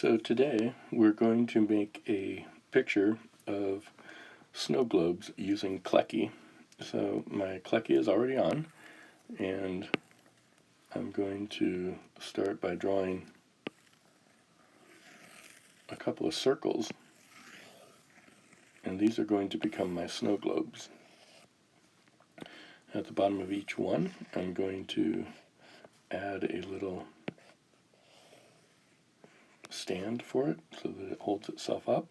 So today we're going to make a picture of snow globes using Klecky. So my Klecky is already on, and I'm going to start by drawing a couple of circles, and these are going to become my snow globes. At the bottom of each one, I'm going to add a little stand for it so that it holds itself up,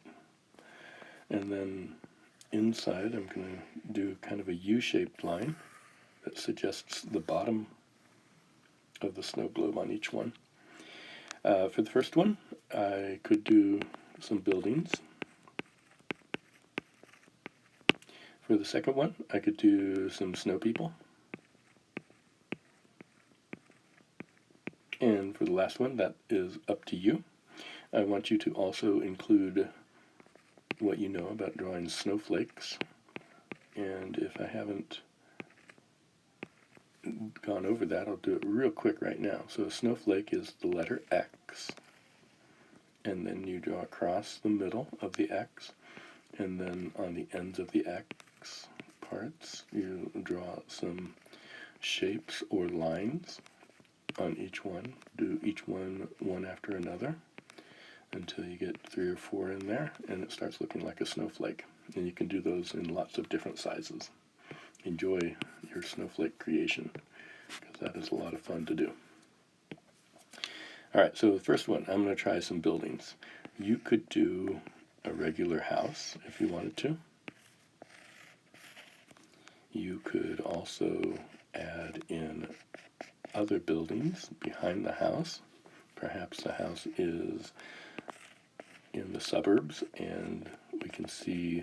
and then inside I'm going to do kind of a U-shaped line that suggests the bottom of the snow globe on each one. For the first one, I could do some buildings. For the second one, I could do some snow people. And for the last one, that is up to you. I want you to also include what you know about drawing snowflakes. And if I haven't gone over that, I'll do it real quick right now. So a snowflake is the letter X. And then you draw across the middle of the X. And then on the ends of the X parts, you draw some shapes or lines on each one. Do each one after another until you get 3 or 4 in there, and it starts looking like a snowflake. And you can do those in lots of different sizes. Enjoy your snowflake creation, because that is a lot of fun to do. Alright, so the first one, I'm going to try some buildings. You could do a regular house if you wanted to. You could also add in other buildings behind the house. Perhaps the house is in the suburbs and we can see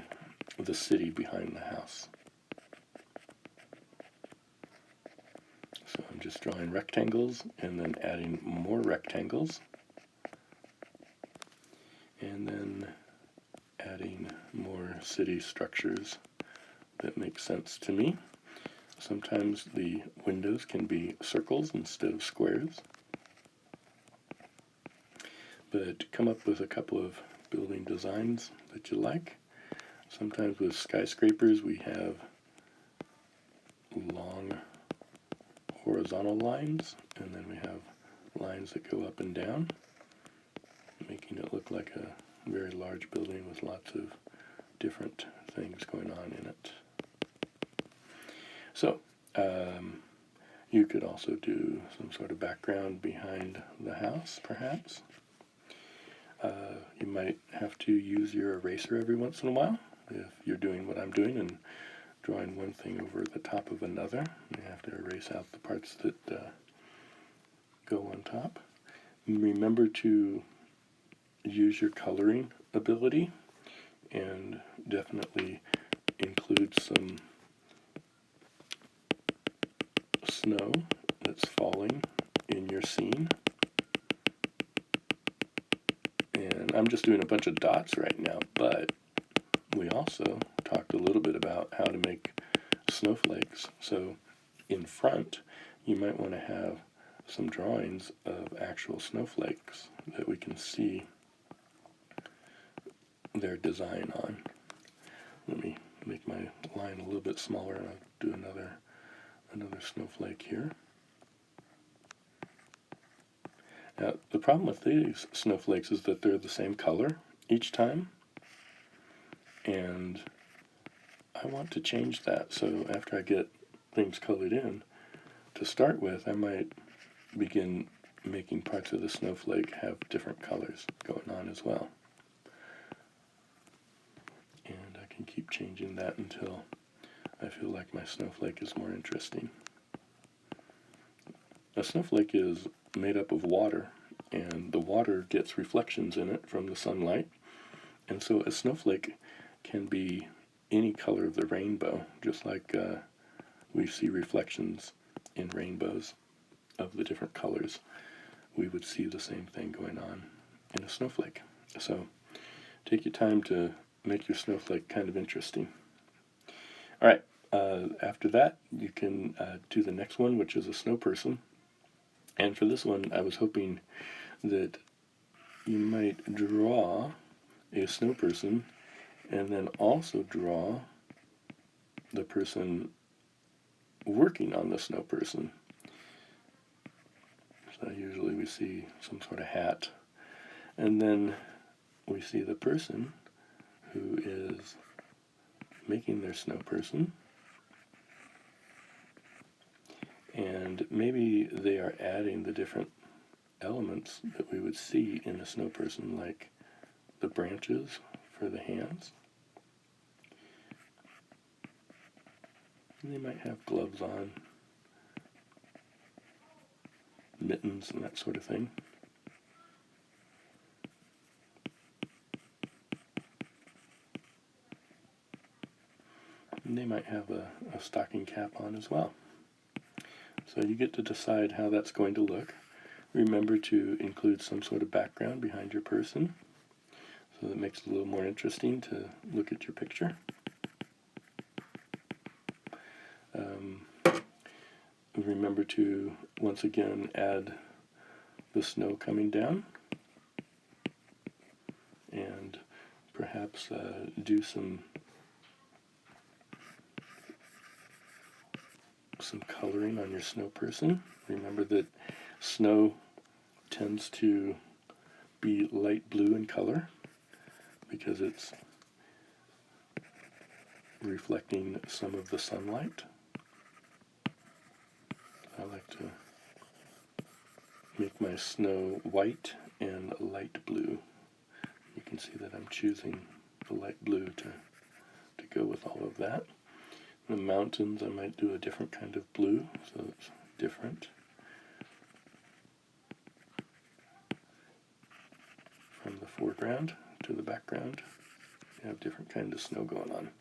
the city behind the house. So I'm just drawing rectangles and then adding more rectangles, and then adding more city structures that make sense to me. Sometimes the windows can be circles instead of squares. But come up with a couple of building designs that you like. Sometimes with skyscrapers we have long horizontal lines, and then we have lines that go up and down, making it look like a very large building with lots of different things going on in it. So, you could also do some sort of background behind the house, perhaps. You might have to use your eraser every once in a while if you're doing what I'm doing and drawing one thing over the top of another. You have to erase out the parts that go on top. Remember to use your coloring ability and definitely include some snow that's falling in your scene. And I'm just doing a bunch of dots right now, but we also talked a little bit about how to make snowflakes. So in front, you might want to have some drawings of actual snowflakes that we can see their design on. Let me make my line a little bit smaller, and I'll do another snowflake here. Now, the problem with these snowflakes is that they're the same color each time, and I want to change that. So after I get things colored in, to start with, I might begin making parts of the snowflake have different colors going on as well. And I can keep changing that until I feel like my snowflake is more interesting. A snowflake is made up of water, and the water gets reflections in it from the sunlight, and so a snowflake can be any color of the rainbow, just like we see reflections in rainbows of the different colors. We would see the same thing going on in a snowflake. So take your time to make your snowflake kind of interesting. All right, after that you can do the next one, which is a snow person. And for this one, I was hoping that you might draw a snow person and then also draw the person working on the snow person. So usually we see some sort of hat, and then we see the person who is making their snow person, and maybe they are adding the different elements that we would see in a snow person, like the branches for the hands. And they might have gloves on, mittens, and that sort of thing. And they might have a stocking cap on as well. So you get to decide how that's going to look. Remember to include some sort of background behind your person, so that makes it a little more interesting to look at your picture. Remember to, once again, add the snow coming down, and perhaps do some coloring on your snow person. Remember that snow tends to be light blue in color because it's reflecting some of the sunlight. I like to make my snow white and light blue. You can see that I'm choosing the light blue to go with all of that. The mountains, I might do a different kind of blue, so it's different from the foreground to the background. You have different kind of snow going on.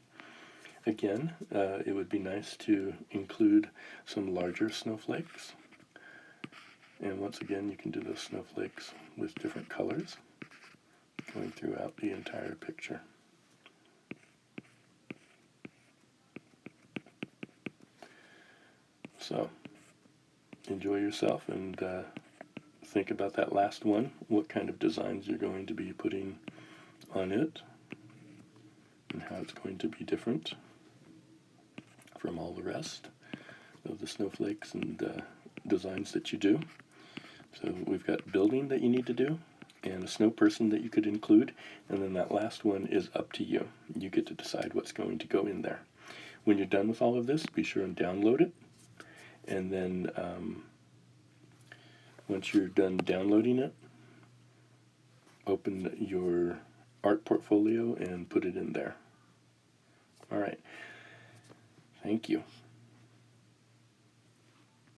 Again, it would be nice to include some larger snowflakes. And once again, you can do those snowflakes with different colors going throughout the entire picture. So, enjoy yourself and think about that last one, what kind of designs you're going to be putting on it and how it's going to be different from all the rest of the snowflakes and designs that you do. So we've got building that you need to do and a snow person that you could include, and then that last one is up to you. You get to decide what's going to go in there. When you're done with all of this, be sure and download it. And then once you're done downloading it, open your art portfolio and put it in there. All right. Thank you.